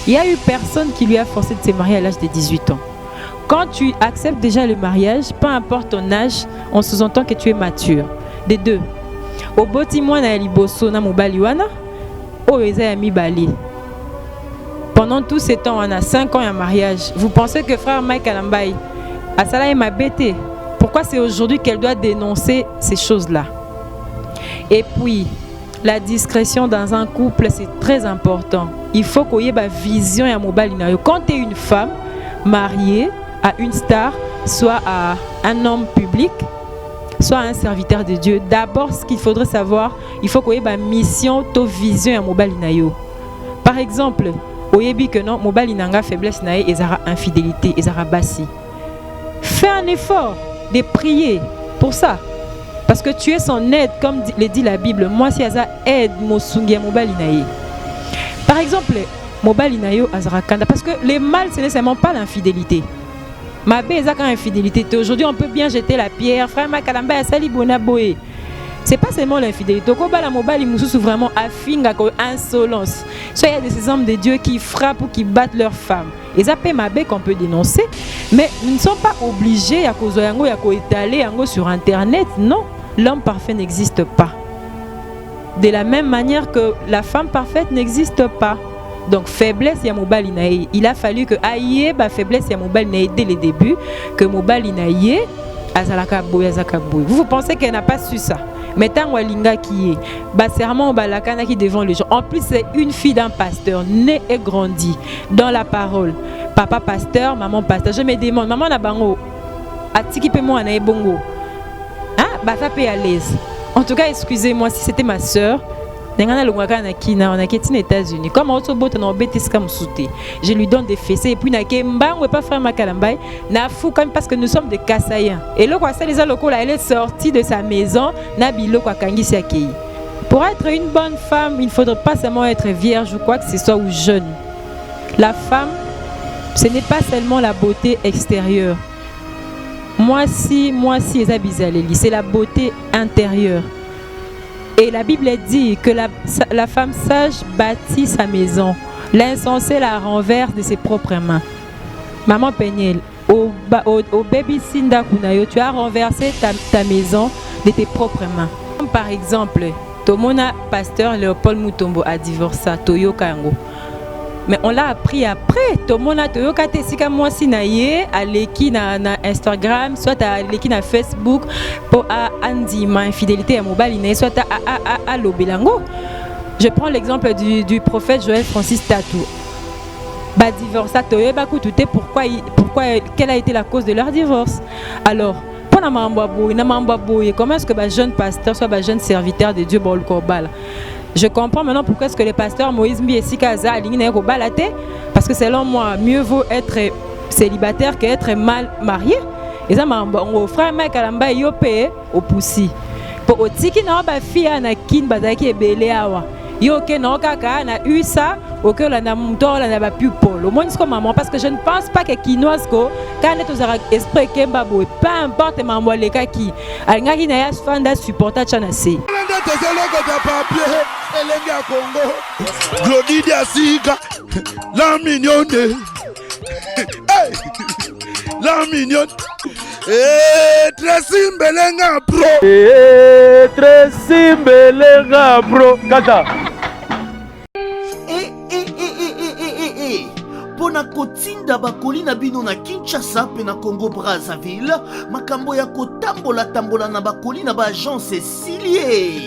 Il y a eu personne qui lui a forcé de se marier à l'âge de 18 ans. Quand tu acceptes déjà le mariage, peu importe ton âge, on sous-entend que tu es mature. Des deux. Au boti mwana ya liboso na mobali wana, oyo eza ya mibali. Pendant tous ces temps, on a 5 ans de mariage. Vous pensez que frère Mike Alambaye, Asala est ma bête. Pourquoi c'est aujourd'hui qu'elle doit dénoncer ces choses-là? Et puis, la discrétion dans un couple, c'est très important. Il faut qu'il y ait une vision à mobile. Quand tu es une femme mariée à une star, soit à un homme public, soit un serviteur de Dieu, d'abord, ce qu'il faudrait savoir, il faut qu'il y ait une mission, une vision à mobile. Par exemple, oyebi que non, mobile inanga faiblesse nae ezara infidélité, ezara bassi. Fais un effort de prier pour ça. Parce que tu es son aide, comme le dit la Bible. Moi, si aza aide mosungi mobile inaye. Par exemple, mobile inayo azara kanda. Parce que le mal, ce n'est seulement pas l'infidélité. Ma bé ezaka infidélité. Aujourd'hui, on peut bien jeter la pierre. Frère Makalamba asali bona boé. C'est pas seulement l'infidélité. La mobile ils vraiment affinga comme insolence. Soit il y a des hommes de Dieu qui frappent ou qui battent leurs femmes. Et ça peut m'abbé qu'on peut dénoncer, mais ils ne sont pas obligés à cause étaler sur internet. Non, l'homme parfait n'existe pas. De la même manière que la femme parfaite n'existe pas. Donc faiblesse ya mobile inaye. Il a fallu que aïe ba faiblesse ya mobile inaye dès le début que mobile inaye azalaka boy azaka boy. Vous pensez qu'elle n'a pas su ça? Mais tant Walinga qui est, serment balakana qui devant les gens. En plus, c'est une fille d'un pasteur, née et grandie dans la parole. Papa pasteur, maman pasteur. Je me demande, maman na bango, atiki pe moi na ebongo. Hein? Ça peut à l'aise. En tout cas, excusez-moi si c'était ma sœur. Je lui donne des fessées et puis parce que nous sommes des Kassaïens. Et là, elle est sortie de sa maison. Pour être une bonne femme, il ne faudrait pas seulement être vierge ou quoi que ce soit ou jeune. La femme, ce n'est pas seulement la beauté extérieure. Moi si, c'est la beauté intérieure. Et la Bible dit que la femme sage bâtit sa maison. L'insensé la renverse de ses propres mains. Maman Peniel, au baby Sinda Kunayo, tu as renversé ta maison de tes propres mains. Comme par exemple, Tomona pasteur Léopold Mutombo a divorcé Toyo Kango. Mais on l'a appris après. Tomona Toyo Kate Sika Mwasi Naye, à l'équipe na Instagram, soit à l'équipe na Facebook, pour Andy, ma infidélité à mobile, soit à Lobelango. Je prends l'exemple du prophète Joël Francis Tatou. Divorce Toyo Bakouté, pourquoi, quelle a été la cause de leur divorce? Alors, comment est-ce que le jeune pasteur soit jeune serviteur de Dieu pour le Korbal? Je comprends maintenant pourquoi est-ce que les pasteurs Moïse Mbiesikaza alignent au balate, parce que selon moi, mieux vaut être célibataire qu'être mal marié. Et ça m'a dit, frère Mike Alamba yopé au poussi. Pour otiki na ba fille na kin bazaki ebele awa. Yo ke na kaka na eu ça au que la na muto la na ba pu polo. Moi c'est comme maman parce que je ne pense pas que kinoasko quand est aux esprit kemba boy peu importe maman le kaki. Alinga ki na ya fanda supporter chana se. Glodidia Sika, la mignonne, la mignonne, Tracy Mbelenga bro, Tracy Mbelenga bro, kata. Pona kotinda bakoli na bino na Kinshasa pe na Congo Brazzaville, makambo ya kotambola tambola na bakoli na ba agence Silier.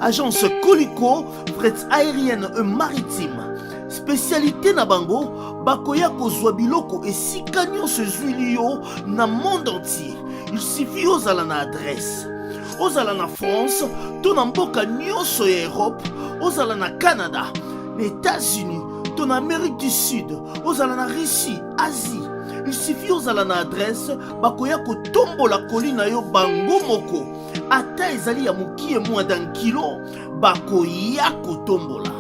Agence Coliko, fret aérienne et maritime. Spécialité na bango, bakoya kozwa biloko esika nyonso zuilio na monde entier. Il suffit ozala na adresse. Ozala na France, to na mboka nyonso ya Europe, ozala na Canada, les États-Unis, to na Amérique du Sud, ozala na Russie, Asie. Il suffit ozala na adresse, bakoya kotombola kolina yo bango moko. Ata ezali ya mokie moins d'un kilo, bakoya kotombola.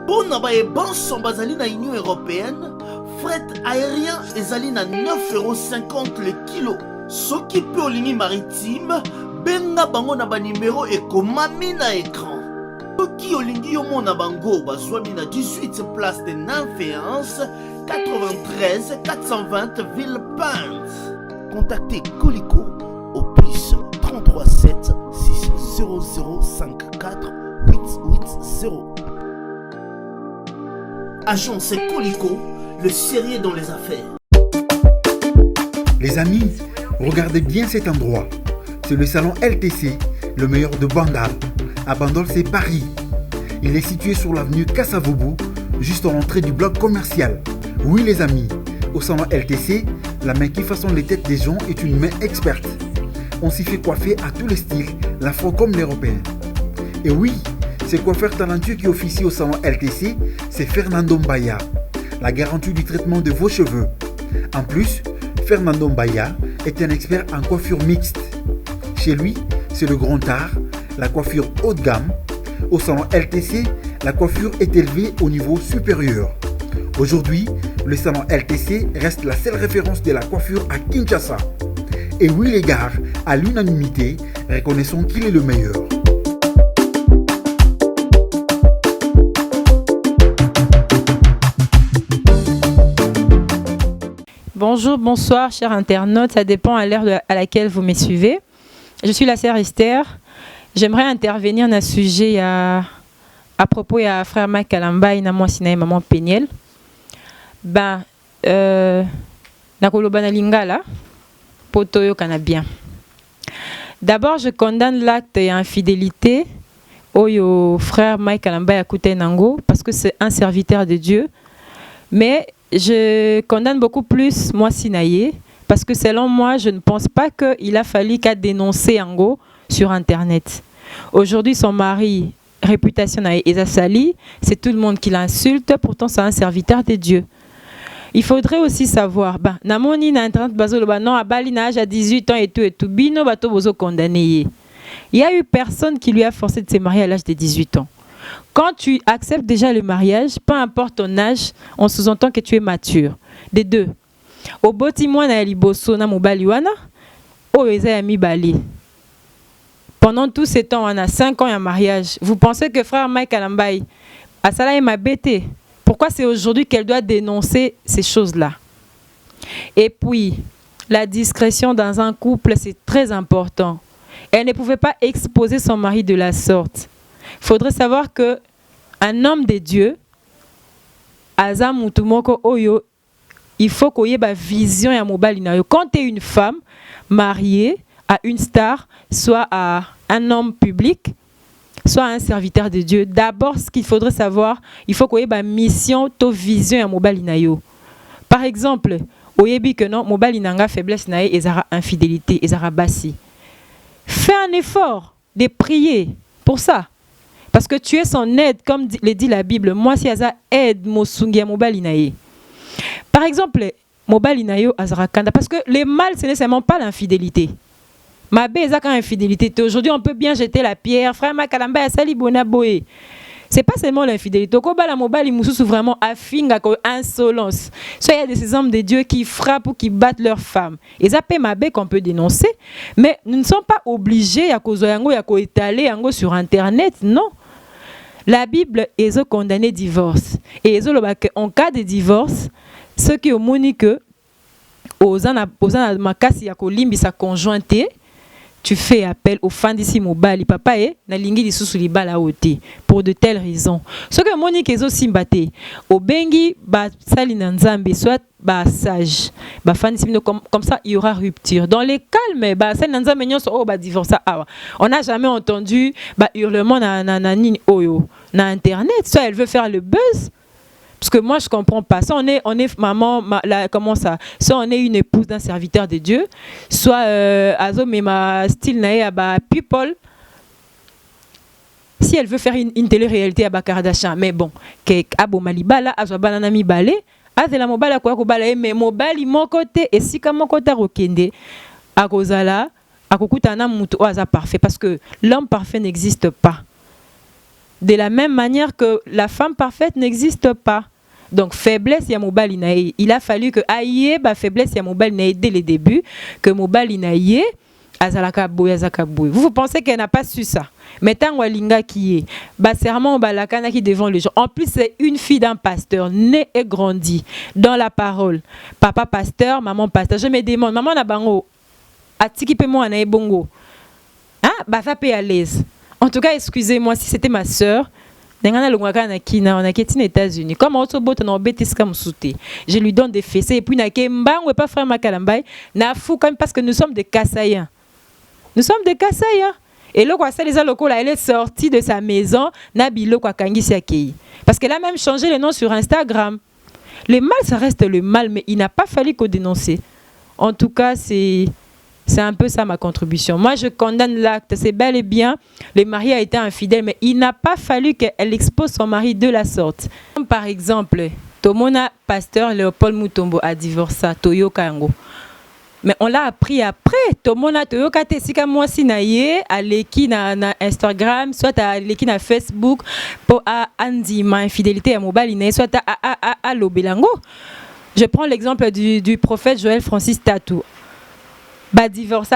Pona ba ebanso bazali na Union Européenne, fret aérien ezali na 9,50 € le kilo. Soki pe ligne maritime, benga bango na ba numéro ekomami na écran. Qui olingi omona bango bazwami na 18 place de Nanféance 93 420 Villepinte. Contactez Colicot au plus 33 7 600 54 880. Agence Colicot, le sérieux dans les affaires. Les amis, regardez bien cet endroit. C'est le salon LTC, le meilleur de Bandal. À Bandol, c'est Paris. Il est situé sur l'avenue Kassavoubou, juste à l'entrée du bloc commercial. Oui les amis, au salon LTC, la main qui façonne les têtes des gens est une main experte. On s'y fait coiffer à tous les styles, l'afro comme l'européen. Et oui, ce coiffeur talentueux qui officie au salon LTC, c'est Fernando Mbaya, la garantie du traitement de vos cheveux. En plus, Fernando Mbaya est un expert en coiffure mixte. Chez lui, c'est le grand art, la coiffure haut de gamme. Au salon LTC, la coiffure est élevée au niveau supérieur. Aujourd'hui, le salon LTC reste la seule référence de la coiffure à Kinshasa. Et oui les gars, à l'unanimité, reconnaissons qu'il est le meilleur. Bonjour, bonsoir, chers internautes. Ça dépend à l'heure à laquelle vous me suivez. Je suis la sœur Esther. J'aimerais intervenir dans un sujet à propos de frère Mike Kalamba et moi et maman Peniel. Nakoloba na lingala potoyo kana bien. D'abord, je condamne l'acte d'infidélité au frère Mike Kalamba et Koute Nango parce que c'est un serviteur de Dieu. Mais je condamne beaucoup plus moi Sinaye parce que selon moi, je ne pense pas qu'il a fallu qu'à dénoncer Ango sur Internet. Aujourd'hui, son mari, réputation est sali, c'est tout le monde qui l'insulte, pourtant c'est un serviteur de Dieu. Il faudrait aussi savoir, Namoni na Internet bazolo non abali na âge à 18 ans et tout bino bato bozo condamné. Il y a eu personne qui lui a forcé de se marier à l'âge de 18 ans. Quand tu acceptes déjà le mariage, peu importe ton âge, on sous-entend que tu es mature. Des deux. Au botimois na liboso na mobali wana, o eza mi bali. Pendant tous ces temps, on a 5 ans de mariage. Vous pensez que frère Mike Kalambaï, Asala m'a bêté. Pourquoi c'est aujourd'hui qu'elle doit dénoncer ces choses-là? Et puis, la discrétion dans un couple, c'est très important. Elle ne pouvait pas exposer son mari de la sorte. Il faudrait savoir que un homme de Dieu, Azamutumoko Oyo, il faut qu'il y ait une vision et un mobile. Quand tu es une femme mariée à une star, soit à un homme public, soit un serviteur de Dieu, d'abord ce qu'il faudrait savoir, il faut qu'il y ait une mission, une vision et un mobile. Par exemple, au yebi que non, mobile inanga faiblesse nae et zara infidélité et zara bassi. Fais un effort de prier pour ça. Parce que tu es son aide, comme le dit la Bible. Moi, si Aza aide Mosungi mobile inaye. Par exemple, mobile inayo azara kanda. Parce que le mal, ce n'est seulement pas l'infidélité. Ma bézaka infidélité. Aujourd'hui, on peut bien jeter la pierre. Frère Makalamba a sali bona boé. C'est pas seulement l'infidélité. Koba la mobile imoussou vraiment affinga ko insolence. Soit il y a des hommes de Dieu qui frappent ou qui battent leurs femmes. Et ça peut ma bé qu'on peut dénoncer, mais nous ne sommes pas obligés à cause yango ya ko étaler yango sur internet, non. La Bible est condamné divorce. Et en cas de divorce, ceux qui ont moni que aux makasi ya ko limbi sa conjointe, tu fais appel au fan d'ici mobali papa et na lingi lisusu libala oti pour de telles raisons. Ce que moni kezo simbate au bengi ba sali na nzambe soit ba sage ba fan d'ici comme ça il y aura rupture. Dans les calmes ba sali na nzambe nyonso o ba divorce awa. On n'a jamais entendu ba hurlement na nini oyo na internet. Soit elle veut faire le buzz. Parce que moi, je ne comprends pas. Soit on est maman, comment ça? Soit on est une épouse d'un serviteur de Dieu, soit Azo mais ma style nae à people. Si elle veut faire une télé-réalité à Kardashian, mais bon, que abo malibala, azo banana mi balé, azela mobala quoi ko bala mais mobali mon côté et si comme mon côté rokende, a kozala, a kokutana mutu oaza parfait parce que l'homme parfait n'existe pas. De la même manière que la femme parfaite n'existe pas. Donc, faiblesse, il y a mobile inaïe. Il a fallu que aïe, faiblesse, il y a mobile inaïe dès le début, que mobile inaïe, azalaka boy. Vous pensez qu'elle n'a pas su ça? Mais tant Walinga qui est, serment balakana qui devant les gens. En plus, c'est une fille d'un pasteur, née et grandie dans la parole. Papa pasteur, maman pasteur. Je me demande, maman na bango, atiki pe moi na ebongo. Hein? Ça peut à l'aise. En tout cas, excusez-moi si c'était ma sœur. Je lui donne des fessées et puis pas frère Makalambay na fou comme parce que nous sommes des Kassaïens. Nous sommes des Kassaïens. Et le quoi ça les locaux là, elle est sortie de sa maison na bilo kwa kangisi akei. Parce qu'elle a même changé le nom sur Instagram. Le mal ça reste le mal mais il n'a pas fallu qu'on dénonce. En tout cas, c'est un peu ça ma contribution. Moi, je condamne l'acte. C'est bel et bien, le mari a été infidèle, mais il n'a pas fallu qu'elle expose son mari de la sorte. Comme par exemple, Tomona, pasteur Léopold Mutombo a divorcé Toyo Kango. Mais on l'a appris après. Tomona Toyo Kate Sika Mwasi Naye, à l'équipe na Instagram, soit à l'équipe na Facebook, pour Andy, ma infidélité à mobile, soit à Lobelango. Je prends l'exemple du prophète Joël Francis Tatou. Divorce,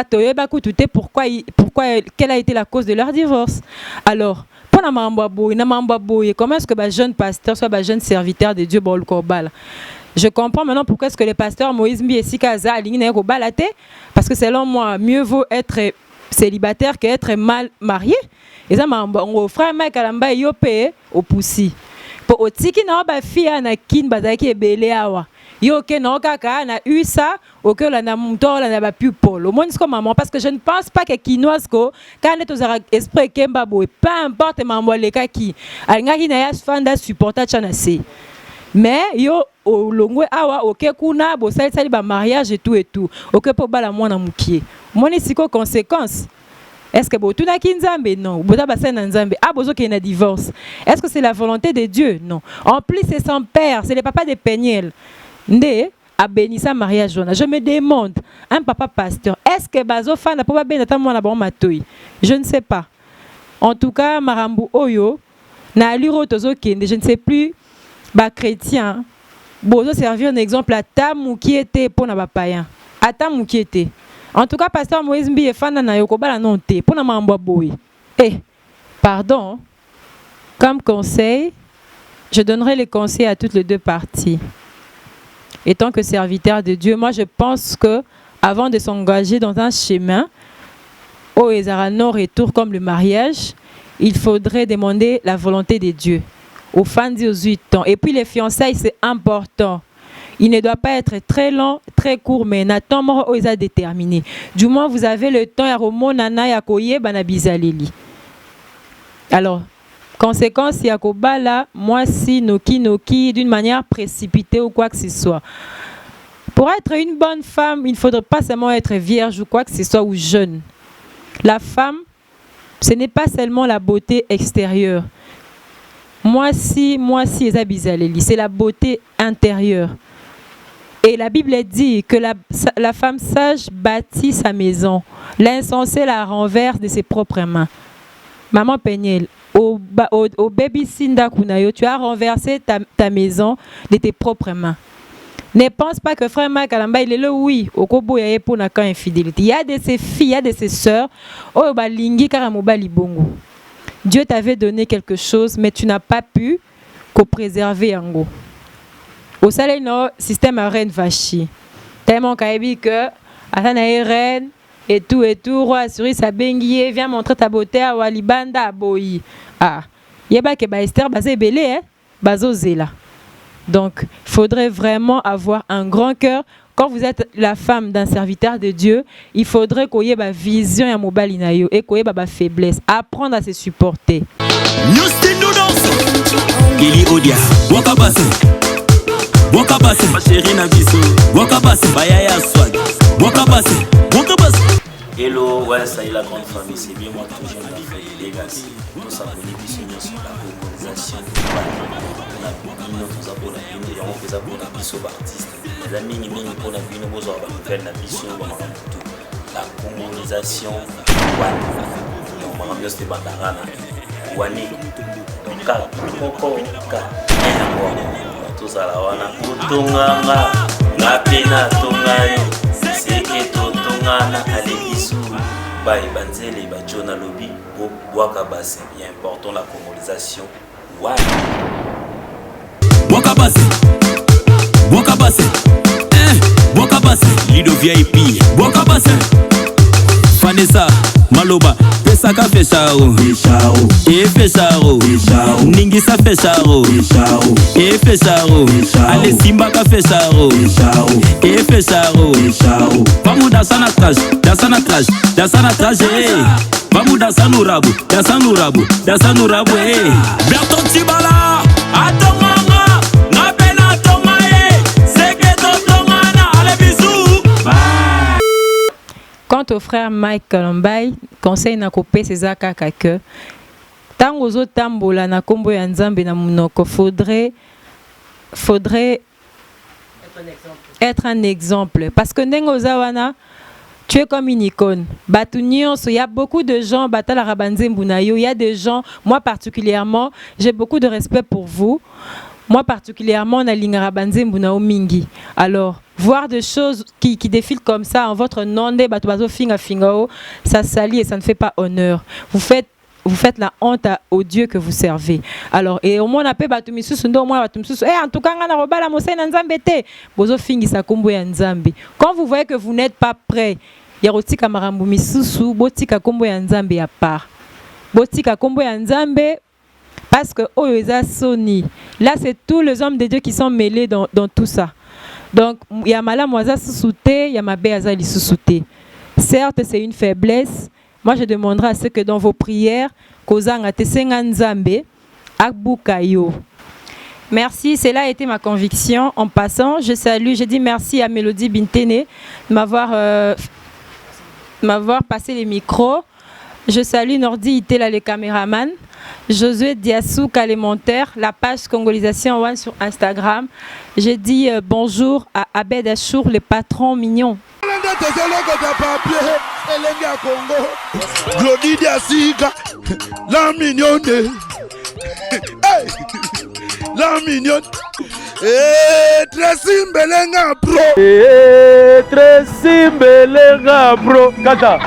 pourquoi, quelle a été la cause de leur divorce? Alors, pour comment est-ce que jeune pasteur soit jeune serviteur de Dieu bol korbal? Je comprends maintenant pourquoi est-ce que le pasteur Moïse Mbiesikaza aligne kobalate, parce que selon moi, mieux vaut être célibataire qu'être mal marié. Et ça mon frère Mike Alamba yopé au poussi. Pour otiki na ba fille na kin bazaki ebele awa. Yo ke no kaka na eu ça au que la na muto la na ba pu polo moi comme maman parce que je ne pense pas que kinoise ko quand est aux esprit kemba boy peu importe maman le kaki alnga ki na ya fanda supporter chana se mais yo o longwe awa oke kuna bo sali ba mariage et tout oke po bala mwana mukie moi ni siko conséquence. Est-ce que tu n'as qu'un Nzambe? Non. Bozo qui a divorce. Est-ce que c'est la volonté de Dieu? Non. En plus, c'est son père, c'est le papa de Péniel. Ndé a béni sa mariage. Je me demande, un papa pasteur, est-ce que Bazo fan n'a pas béni ta mwana bon matoi? Je ne sais pas. En tout cas, Marambu Oyo, na aluro tozo kende, je ne sais plus, chrétien, Bozo servir un exemple à Tamou qui était pour na païen. À Tamou qui était. En tout cas, pasteur Moïse Mbi est fan na yokobala non te pour na mamba boy. Pardon. Comme conseil, je donnerai les conseils à toutes les deux parties. Étant que serviteur de Dieu, moi je pense que avant de s'engager dans un chemin où il y aura non retour comme le mariage, il faudrait demander la volonté de Dieu aux fans de 18 ans. Et puis les fiançailles, c'est important. Il ne doit pas être très long, très court, mais Nathan Moro est déterminé. Du moins, vous avez le temps à Romonana Yakoye Banabizaleli. Alors, conséquence, Yakobala, moi si Noki, d'une manière précipitée ou quoi que ce soit. Pour être une bonne femme, il ne faudrait pas seulement être vierge ou quoi que ce soit ou jeune. La femme, ce n'est pas seulement la beauté extérieure. Moi si, c'est la beauté intérieure. Et la Bible dit que la femme sage bâtit sa maison. L'insensé la renverse de ses propres mains. Maman Péniel, au baby Sinda Kunayo, tu as renversé ta maison de tes propres mains. Ne pense pas que frère Makalamba, il est là, oui, au Kobo ya pour na infidélité. Il y a de ses filles, il y a de ses sœurs, oh balingi karamobali bongo. Dieu t'avait donné quelque chose, mais tu n'as pas pu préserver en gros. Au salé, non, système à reine vachi. Tellement qu'il que, à la reine, et tout, roi, souris, sa benguier, viens montrer ta beauté à Walibanda, à Boyi. Ah, yeba ke ba Esther, basé belé, hein, bazo zela. Donc, il faudrait vraiment avoir un grand cœur. Quand vous êtes la femme d'un serviteur de Dieu, il faudrait qu'il y ait une vision et mobile et qu'il y ait une faiblesse. Apprendre à se supporter. Wakabase, ma chérie na biso. Wakabase, bayaya swag. Wakabase, wakabase. Hello, ouais, ça y est la grande famille, c'est bien moi toujours la famille Legacy. Tout ça pour les bisous sur la organisation. On a tout ça pour la vie, on fait ça pour la biso artiste. Les amis, ils m'ont pour la vie, nous avons fait la biso, la colonisation. On m'a ramené ce bandarana. Wani, donc Koko, tous à la wana utunganga ngapena tungayo seke totungana alebisu Bah, et Banzele, bah, John Alobi, Wakabase. Il est important la congolisation. Ouais. Wakabase. Wakabase. Wakabase. Lido VIP. Wakabase. Vanessa. Maloba. Pesaka fechao. Fechao. Ningisa fechao. Fechao. Ale Simbaka fechao. Fechao. Vamos dançar na traje. Dançar na traje. Dançar na traje. Vamos dançar no rabo. Dançar no rabo. Dançar no rabo. Berton Tibala. Atomanga. Na pena tomae. Seketo tomana. Ale bisous. Bye. Quant au frère Mike Kalambay, conseil na kopé ses akaka que tango zo tambola na kombo ya nzambe na munoko faudrait être un exemple parce que ndengo zawana tu es comme une icône. Il y a beaucoup de gens, il y a des gens, moi particulièrement, j'ai beaucoup de respect pour vous. Moi particulièrement, on a l'ingarabanze mbunao mingi. Alors, voir des choses qui défilent comme ça en votre nom, ça salit et ça ne fait pas honneur. Vous faites la honte au Dieu que vous servez. Alors, et au moins on appelle en tout cas, quand vous voyez que vous n'êtes pas prêt, il y a marambu misusu, botika kombo ya nzambe à part. Botika kombo ya nzambe. Parce que Sony, là c'est tous les hommes de Dieu qui sont mêlés dans tout ça. Donc il y a Mala Moisa Sousouté, il y a Mabé Azali Sousouté. Certes c'est une faiblesse. Moi je demanderai à ce que dans vos prières, Kozanga Tesenga Nzambe, Akbukayo. Merci, cela a été ma conviction. En passant, je dis merci à Mélodie Bintene de m'avoir passé les micros. Je salue Nordi Itela, les caméramans. Josué Diassou, Calémentaire, la page Congolisation One sur Instagram. J'ai dit bonjour à Abed Achour, les patrons mignons. Glody Diasiga, la mignonne. La mignonne. Tracy Mbelenga, bro. Tracy Mbelenga, bro. Kata.